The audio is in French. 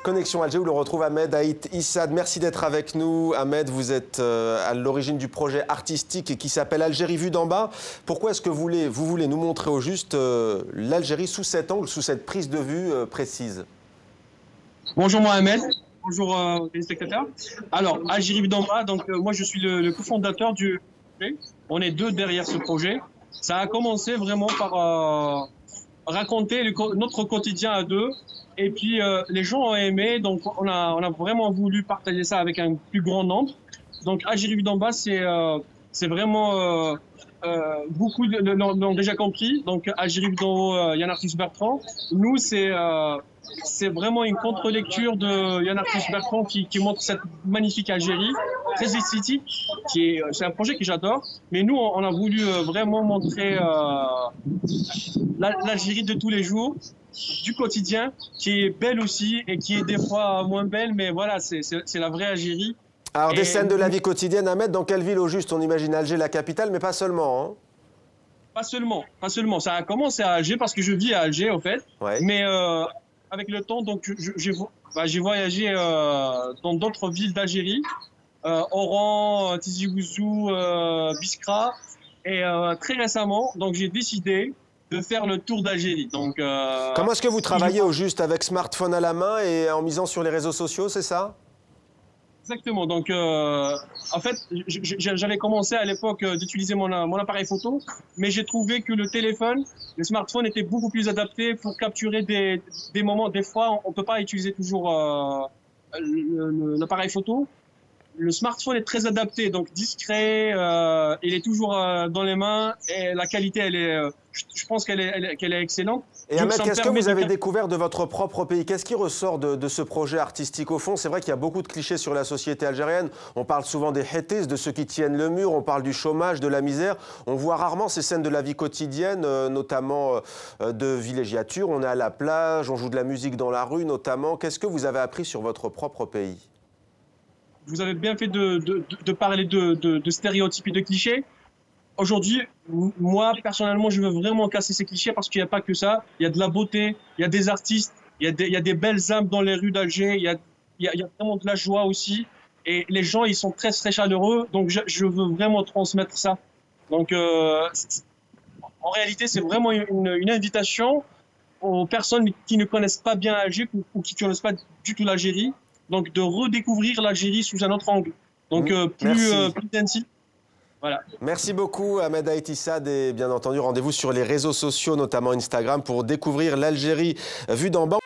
Connexion Alger, où l'on retrouve Ahmed Aït Issad. Merci d'être avec nous. Ahmed, vous êtes à l'origine du projet artistique qui s'appelle Algérie vue d'en bas. Pourquoi est-ce que vous voulez nous montrer au juste l'Algérie sous cet angle, sous cette prise de vue précise? Bonjour Mohamed, bonjour les spectateurs. Alors, Algérie vue d'en bas, donc moi je suis le cofondateur du projet. On est deux derrière ce projet. Ça a commencé vraiment par raconter notre quotidien à deux. Et puis les gens ont aimé, donc on a vraiment voulu partager ça avec un plus grand nombre. Donc Algérie vue d'en bas, c'est vraiment beaucoup l'ont déjà compris. Donc Algérie vue d'en haut, Yann Arthus Bertrand. Nous, c'est vraiment une contre-lecture de Yann Arthus Bertrand qui montre cette magnifique Algérie, très esthétique. C'est un projet que j'adore. Mais nous, on a voulu vraiment montrer l'Algérie de tous les jours, du quotidien, qui est belle aussi et qui est des fois moins belle, mais voilà, c'est la vraie Algérie. Alors, des scènes de la vie quotidienne, Ahmed, dans quelle ville au juste? On imagine Alger, la capitale, mais pas seulement, hein. Pas seulement. Ça a commencé à Alger parce que je vis à Alger, en fait. Ouais. Mais avec le temps, donc, j'ai voyagé dans d'autres villes d'Algérie, Oran, Tizi Ouzou, Biskra. Et très récemment, donc, j'ai décidé de faire le tour d'Algérie. Donc, comment est-ce que vous travaillez au juste, avec smartphone à la main et en misant sur les réseaux sociaux, c'est ça? Exactement. Donc, en fait, j'avais commencé à l'époque d'utiliser mon appareil photo, mais j'ai trouvé que le smartphone était beaucoup plus adapté pour capturer des moments. Des fois, on peut pas utiliser toujours l'appareil photo. Le smartphone est très adapté, donc discret, il est toujours dans les mains et la qualité, je pense qu'elle est excellente. Et Ahmed, qu'est-ce que vous avez découvert de votre propre pays? Qu'est-ce qui ressort de ce projet artistique au fond? C'est vrai qu'il y a beaucoup de clichés sur la société algérienne. On parle souvent des hétis, de ceux qui tiennent le mur, on parle du chômage, de la misère. On voit rarement ces scènes de la vie quotidienne, notamment de villégiature. On est à la plage, on joue de la musique dans la rue notamment. Qu'est-ce que vous avez appris sur votre propre pays? Vous avez bien fait de parler de stéréotypes et de clichés. Aujourd'hui, moi, personnellement, je veux vraiment casser ces clichés parce qu'il n'y a pas que ça. Il y a de la beauté, il y a des artistes, il y a des belles âmes dans les rues d'Alger, il y a vraiment de la joie aussi. Et les gens, ils sont très, très chaleureux. Donc, je veux vraiment transmettre ça. Donc, en réalité, c'est vraiment une invitation aux personnes qui ne connaissent pas bien Alger ou qui ne connaissent pas du tout l'Algérie. Donc, de redécouvrir l'Algérie sous un autre angle. Donc, plus intensif. Voilà. Merci beaucoup, Ahmed Aït Issad. Et bien entendu, rendez-vous sur les réseaux sociaux, notamment Instagram, pour découvrir l'Algérie vue d'en bas.